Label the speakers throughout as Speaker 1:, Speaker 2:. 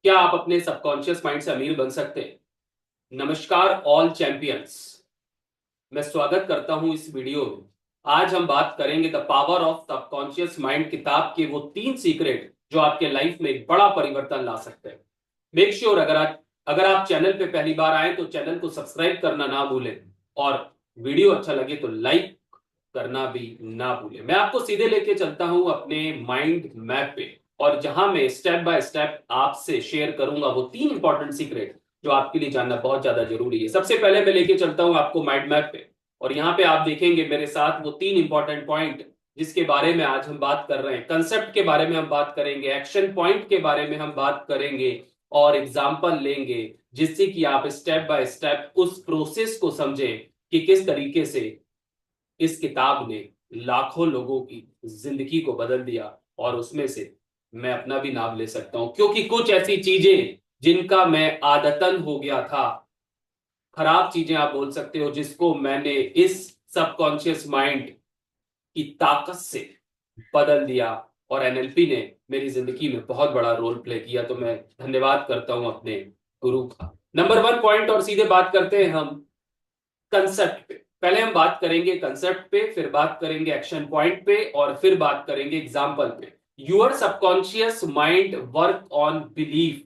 Speaker 1: क्या आप अपने सबकॉन्शियस माइंड से अमीर बन सकते हैं? नमस्कार ऑल चैंपियंस। मैं स्वागत करता हूं इस वीडियो में। आज हम बात करेंगे the power of subconscious mind किताब के वो 3 सीक्रेट जो आपके लाइफ में एक बड़ा परिवर्तन ला सकते हैं। मेक श्योर अगर आप चैनल पे पहली बार आए तो चैनल को सब्सक्राइब करना ना भूलें, और वीडियो अच्छा लगे तो लाइक करना भी ना भूलें। मैं आपको सीधे लेके चलता हूं अपने माइंड मैप पे, और जहां मैं स्टेप बाय स्टेप आपसे शेयर करूंगा वो 3 इंपॉर्टेंट सीक्रेट जो आपके लिए जानना बहुत ज्यादा जरूरी है। सबसे पहले मैं लेके चलता हूं आपको माइंड मैप पे, और यहाँ पे आप देखेंगे मेरे साथ वो 3 इंपॉर्टेंट पॉइंट जिसके बारे में आज हम बात कर रहे हैं। कंसेप्ट के बारे में हम बात करेंगे, एक्शन पॉइंट के बारे में हम बात करेंगे, और एग्जाम्पल लेंगे जिससे कि आप स्टेप बाय स्टेप उस प्रोसेस को समझें कि किस तरीके से इस किताब ने लाखों लोगों की जिंदगी को बदल दिया। और उसमें से मैं अपना भी नाम ले सकता हूं, क्योंकि कुछ ऐसी चीजें जिनका मैं आदतन हो गया था, खराब चीजें आप बोल सकते हो, जिसको मैंने इस सबकॉन्शियस माइंड की ताकत से बदल दिया, और एनएलपी ने मेरी जिंदगी में बहुत बड़ा रोल प्ले किया। तो मैं धन्यवाद करता हूं अपने गुरु का। नंबर 1 पॉइंट, और सीधे बात करते हैं हम कंसेप्ट पे। पहले हम बात करेंगे कंसेप्ट पे, फिर बात करेंगे एक्शन पॉइंट पे, और फिर बात करेंगे एग्जाम्पल पे। Your subconscious mind work on belief.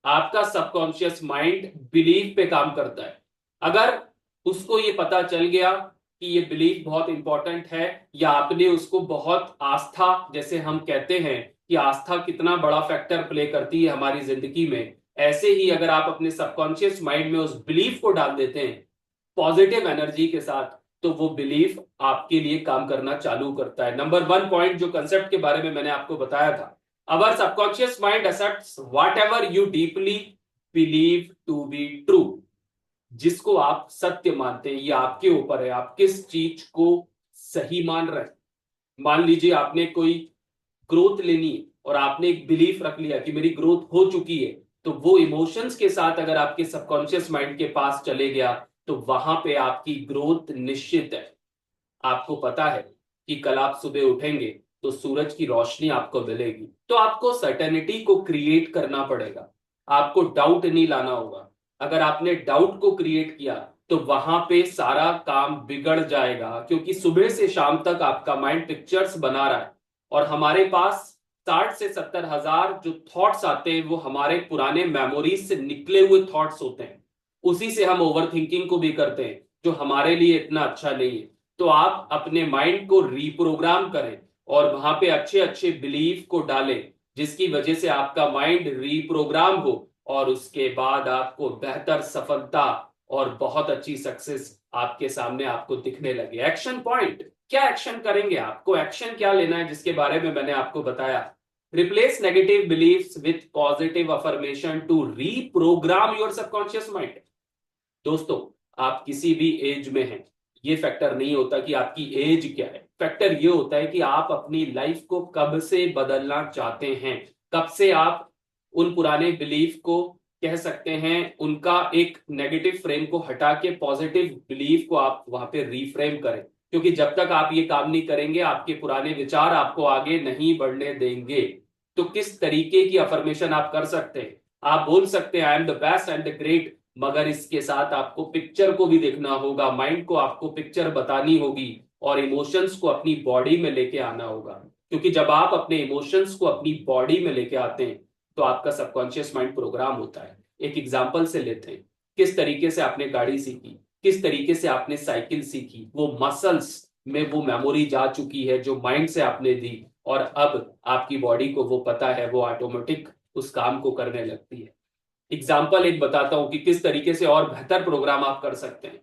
Speaker 1: आपका सबकॉन्शियस माइंड बिलीफ पे काम करता है। अगर उसको ये पता चल गया कि ये बिलीफ बहुत इंपॉर्टेंट है, या आपने उसको बहुत आस्था, जैसे हम कहते हैं कि आस्था कितना बड़ा फैक्टर प्ले करती है हमारी जिंदगी में, ऐसे ही अगर आप अपने सबकॉन्शियस माइंड में उस बिलीफ को डाल देते हैं पॉजिटिव एनर्जी के साथ, तो वो बिलीफ आपके लिए काम करना चालू करता है। नंबर 1 पॉइंट जो कंसेप्ट के बारे में मैंने आपको बताया था, our subconscious mind accepts whatever you deeply believe to be true. जिसको आप सत्य मानते हैं, ये आपके ऊपर है, आप किस चीज को सही मान रहे हैं। मान लीजिए आपने कोई ग्रोथ लेनी है, और आपने एक बिलीफ रख लिया कि मेरी ग्रोथ हो चुकी है, तो वो इमोशंस के साथ अगर आपके सबकॉन्शियस माइंड के पास चले गया, तो वहां पे आपकी ग्रोथ निश्चित है। आपको पता है कि कल आप सुबह उठेंगे तो सूरज की रोशनी आपको मिलेगी, तो आपको सर्टेनिटी को क्रिएट करना पड़ेगा। आपको डाउट नहीं लाना होगा। अगर आपने डाउट को क्रिएट किया तो वहां पे सारा काम बिगड़ जाएगा, क्योंकि सुबह से शाम तक आपका माइंड पिक्चर्स बना रहा है, और हमारे पास 60 से 70 हजार जो थॉट्स आते हैं वो हमारे पुराने मेमोरीज से निकले हुए थॉट्स होते हैं। उसी से हम ओवर थिंकिंग को भी करते हैं, जो हमारे लिए इतना अच्छा नहीं है। तो आप अपने माइंड को रीप्रोग्राम करें, और वहां पे अच्छे अच्छे बिलीफ को डालें, जिसकी वजह से आपका माइंड रीप्रोग्राम हो, और उसके बाद आपको बेहतर सफलता और बहुत अच्छी सक्सेस आपके सामने आपको दिखने लगे। एक्शन पॉइंट, क्या एक्शन करेंगे? आपको एक्शन क्या लेना है, जिसके बारे में मैंने आपको बताया। Replace negative beliefs with positive affirmation to reprogram your subconscious mind. दोस्तों, आप किसी भी एज में हैं, ये फैक्टर नहीं होता कि आपकी एज क्या है। फैक्टर ये होता है कि आप अपनी लाइफ को कब से बदलना चाहते हैं, कब से आप उन पुराने बिलीफ को, कह सकते हैं, उनका एक नेगेटिव फ्रेम को हटा के पॉजिटिव बिलीफ को आप वहां पे रीफ्रेम करें। क्योंकि जब तक आप ये काम नहीं करेंगे, आपके पुराने विचार आपको आगे नहीं बढ़ने देंगे। तो किस तरीके की अफर्मेशन आप कर सकते हैं? आप बोल सकते हैं I am the best and the great, मगर इसके साथ आपको पिक्चर को भी देखना होगा, माइंड को आपको पिक्चर बतानी होगी, और इमोशंस को अपनी बॉडी में लेके आना होगा। क्योंकि जब आप अपने इमोशंस को अपनी बॉडी में लेके आते हैं, तो आपका सबकॉन्शियस माइंड प्रोग्राम होता है। एक एग्जाम्पल से लेते हैं, किस तरीके से आपने गाड़ी सीखी, किस तरीके से आपने साइकिल सीखी, वो मसल्स में वो मेमोरी जा चुकी है जो माइंड से आपने दी, और अब आपकी बॉडी को वो पता है, वो ऑटोमेटिक उस काम को करने लगती है। एग्जाम्पल एक बताता हूं कि किस तरीके से और बेहतर प्रोग्राम आप कर सकते हैं।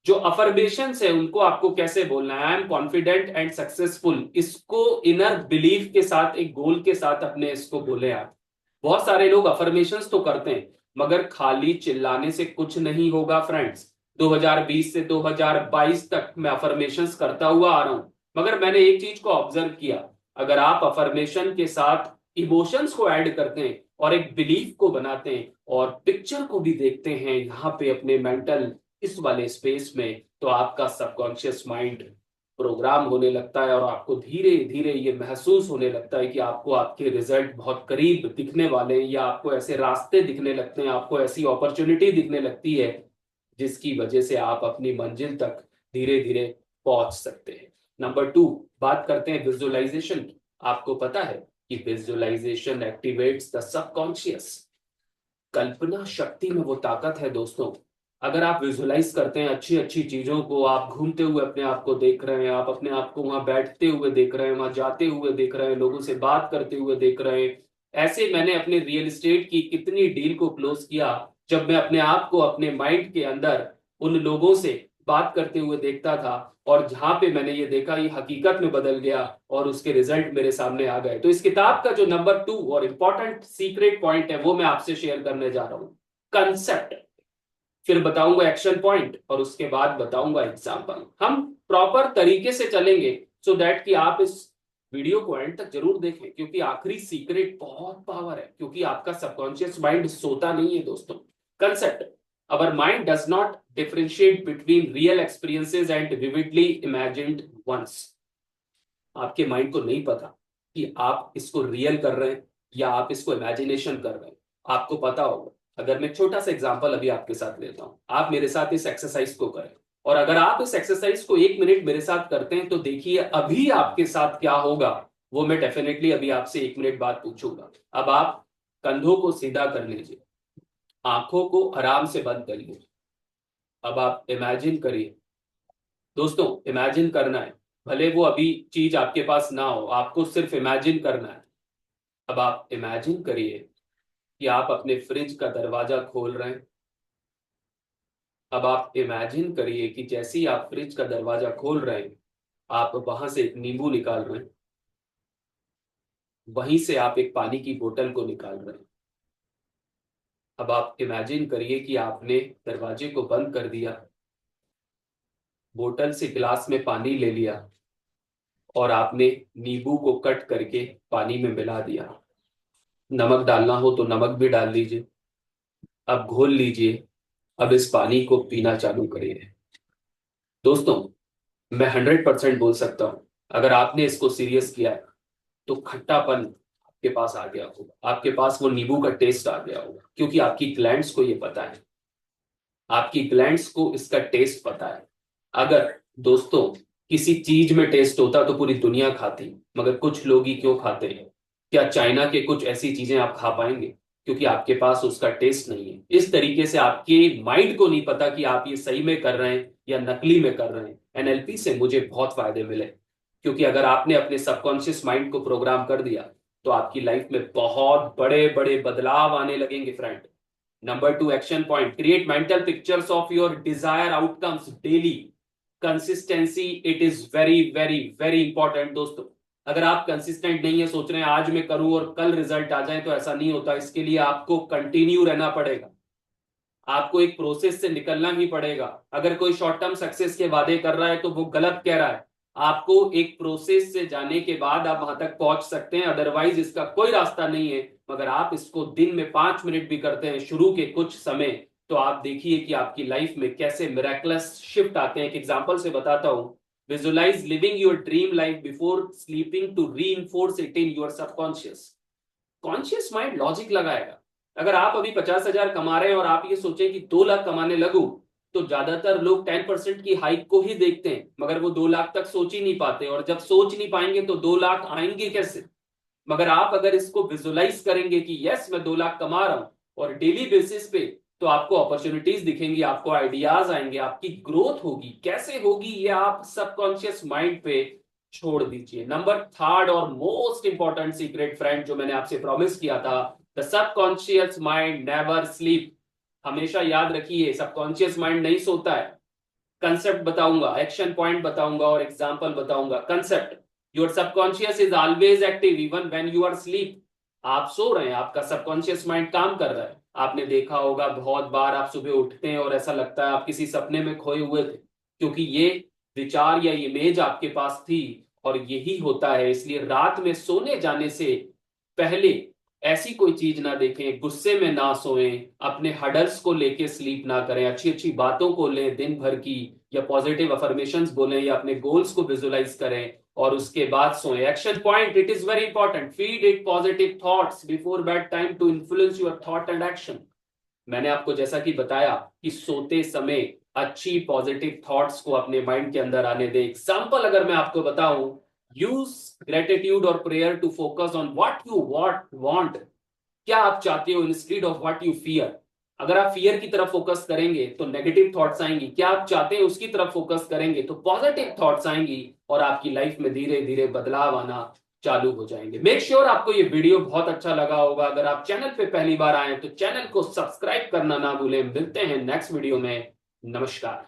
Speaker 1: जो अफर्मेशन है उनको आपको कैसे बोलना है, I am confident and successful, इसको इनर बिलीफ के साथ, एक गोल के साथ अपने इसको बोले आप। बहुत सारे लोग अफर्मेशंस तो करते हैं, मगर खाली चिल्लाने से कुछ नहीं होगा फ्रेंड्स। 2020 से 2022 तक मैं अफर्मेशंस करता हुआ आ रहा हूं, मगर मैंने एक चीज को ऑब्जर्व किया। अगर आप अफर्मेशन के साथ इमोशंस को ऐड करते हैं, और एक बिलीफ को बनाते हैं, और पिक्चर को भी देखते हैं यहाँ पे अपने मेंटल इस वाले स्पेस में, तो आपका सबकॉन्शियस माइंड प्रोग्राम होने लगता है और आपको धीरे धीरे ये महसूस होने लगता है कि आपको आपके रिजल्ट बहुत करीब दिखने वाले हैं, या आपको ऐसे रास्ते दिखने लगते हैं, आपको ऐसी अपॉर्चुनिटी दिखने लगती है जिसकी वजह से आप अपनी मंजिल तक धीरे धीरे पहुंच सकते हैं। नंबर 2, बात करते हैं विजुअलाइजेशन की। आपको पता है कि विजुअलाइजेशन एक्टिवेट्स द सबकॉन्शियस। कल्पना शक्ति में वो ताकत है दोस्तों। अगर आप विजुअलाइज करते हैं अच्छी अच्छी चीजों को, आप घूमते हुए अपने आप को देख रहे हैं, आप अपने आप को वहां बैठते हुए देख रहे हैं, वहां जाते हुए देख रहे हैं, लोगों से बात करते हुए देख रहे हैं। ऐसे मैंने अपने रियल एस्टेट की कितनी डील को क्लोज किया जब मैं अपने आप को अपने माइंड के अंदर उन लोगों से बात करते हुए देखता था, और जहां पे मैंने ये देखा ये हकीकत में बदल गया और उसके रिजल्ट मेरे सामने आ गए। तो इस किताब का जो नंबर 2 और इंपॉर्टेंट सीक्रेट पॉइंट है वो मैं आपसे शेयर करने जा रहा हूं, कंसेप्ट। फिर बताऊंगा एक्शन पॉइंट और उसके बाद बताऊंगा एग्जाम्पल। हम प्रॉपर तरीके से चलेंगे सो दैट कि आप इस वीडियो को एंड तक जरूर देखें, क्योंकि आखिरी सीक्रेट बहुत पावर है, क्योंकि आपका सबकॉन्शियस माइंड सोता नहीं है दोस्तों। Concept: our mind does not differentiate between real experiences and vividly imagined ones. आपके माइंड को नहीं पता कि आप इसको रियल कर रहे हैं या आप इसको इमेजिनेशन कर रहे हैं। आपको पता होगा, अगर मैं छोटा सा एग्जांपल अभी आपके साथ लेता हूं, आप मेरे साथ इस एक्सरसाइज को करें, और अगर आप इस एक्सरसाइज को 1 मिनट मेरे साथ करते हैं तो देखिए अभी आपके साथ क्या होगा, वो मैं डेफिनेटली अभी आपसे 1 मिनट बाद पूछूंगा। अब आप कंधों को सीधा कर लीजिए, आंखों को आराम से बंद कर लीजिए। अब आप इमेजिन करिए दोस्तों, इमेजिन करना है, भले वो अभी चीज आपके पास ना हो, आपको सिर्फ इमेजिन करना है। अब आप इमेजिन करिए कि आप अपने फ्रिज का दरवाजा खोल रहे हैं। अब आप इमेजिन करिए कि जैसे ही आप फ्रिज का दरवाजा खोल रहे हैं, आप वहां से एक नींबू निकाल रहे हैं, वहीं से आप एक पानी की बोतल को निकाल रहे हैं। अब आप इमेजिन करिए कि आपने दरवाजे को बंद कर दिया, बोतल से गिलास में पानी ले लिया और आपने नींबू को कट करके पानी में मिला दिया। नमक डालना हो तो नमक भी डाल लीजिए। अब घोल लीजिए। अब इस पानी को पीना चालू करिए। दोस्तों, मैं 100% बोल सकता हूं, अगर आपने इसको सीरियस किया है तो खट्टापन आपके पास आ गया होगा, आपके पास वो नींबू का टेस्ट आ गया होगा, क्योंकि आपकी ग्लैंड्स को ये पता है, आपकी ग्लैंड्स को इसका टेस्ट पता है। अगर दोस्तों किसी चीज में टेस्ट होता तो पूरी दुनिया खाती, मगर कुछ लोग ही क्यों खाते हैं? क्या चाइना के कुछ ऐसी चीजें आप खा पाएंगे? क्योंकि आपके पास उसका टेस्ट नहीं है। इस तरीके से आपके माइंड को नहीं पता कि आप ये सही में कर रहे हैं या नकली में कर रहे हैं। एनएलपी से मुझे बहुत फायदे मिले, क्योंकि अगर आपने अपने सबकॉन्शियस माइंड को प्रोग्राम कर दिया तो आपकी लाइफ में बहुत बड़े बड़े बदलाव आने लगेंगे friend. Number 2 action point: create mental pictures of your desire outcomes daily. Consistency, it is very very very important दोस्तों। अगर आप कंसिस्टेंट नहीं है, सोच रहे हैं आज मैं करूं और कल रिजल्ट आ जाए, तो ऐसा नहीं होता। इसके लिए आपको कंटिन्यू रहना पड़ेगा, आपको एक प्रोसेस से निकलना ही पड़ेगा। अगर कोई शॉर्ट टर्म सक्सेस के वादे कर रहा है तो वो गलत कह रहा है। आपको एक प्रोसेस से जाने के बाद आप वहां तक पहुंच सकते हैं, अदरवाइज इसका कोई रास्ता नहीं है। मगर आप इसको दिन में 5 मिनट भी करते हैं शुरू के कुछ समय, तो आप देखिए कि आपकी लाइफ में कैसे मिरेकलस शिफ्ट आते हैं। एक एग्जांपल से बताता हूं। Visualise living your dream life before sleeping to reinforce it in your subconscious. Conscious mind logic लगाएगा। अगर आप अभी 50,000 कमा रहे हैं और आप ये सोचें कि 2 लाख कमाने लगूं, तो ज्यादातर लोग 10% की हाइक को ही देखते हैं, मगर वो 2 लाख तक सोच ही नहीं पाते, और जब सोच नहीं पाएंगे तो 2 लाख आएंगे कैसे? मगर आप अगर इसको विजुअलाइज करेंगे कि यस मैं 2 लाख कमा रहा हूं, और डेली बेसिस पे, तो आपको अपॉर्चुनिटीज दिखेंगी, आपको आइडियाज आएंगे, आपकी ग्रोथ होगी। कैसे होगी ये आप सबकॉन्शियस माइंड पे छोड़ दीजिए। नंबर 3 और मोस्ट इंपॉर्टेंट सीक्रेट फ्रेंड जो मैंने आपसे प्रॉमिस किया था, the subconscious mind never sleep. हमेशा याद रखिए, सबकॉन्शियस माइंड नहीं सोता है। कंसेप्ट बताऊंगा, एक्शन पॉइंट बताऊंगा और एग्जांपल बताऊंगा। कंसेप्ट: your subconscious is always active even when you are sleep. आप सो रहे हैं, आपका सबकॉन्शियस माइंड काम कर रहा है। आपने देखा होगा बहुत बार आप सुबह उठते हैं और ऐसा लगता है आप किसी सपने में खोए हुए थे, क्योंकि ये विचार या इमेज आपके पास थी। और यही होता है, इसलिए रात में सोने जाने से पहले ऐसी कोई चीज ना देखें, गुस्से में ना सोएं, अपने हडल्स को लेके स्लीप ना करें, अच्छी अच्छी बातों को लें दिन भर की, या पॉजिटिव अफर्मेशंस बोलें, या अपने गोल्स को विजुलाइज करें और उसके बाद सोएं। Action point, it is very important, feed it positive thoughts before bedtime to influence your thought and action. मैंने आपको जैसा कि बताया कि सोते समय अच्छी पॉजिटिव थॉट्स को अपने माइंड के अंदर आने दे। एग्जाम्पल अगर मैं आपको बताऊं, यूज ग्रेटिट्यूड और prayer to focus on what you want. क्या आप चाहते हो instead of what you fear. अगर आप फियर की तरफ फोकस करेंगे तो नेगेटिव थॉट्स आएंगी, क्या आप चाहते हैं उसकी तरफ फोकस करेंगे तो पॉजिटिव थॉट्स आएंगी, और आपकी लाइफ में धीरे धीरे बदलाव आना चालू हो जाएंगे। मेक श्योर आपको ये वीडियो बहुत अच्छा लगा होगा। अगर आप चैनल पे पहली बार आए तो चैनल को सब्सक्राइब करना ना भूलें। मिलते हैं नेक्स्ट वीडियो में। नमस्कार।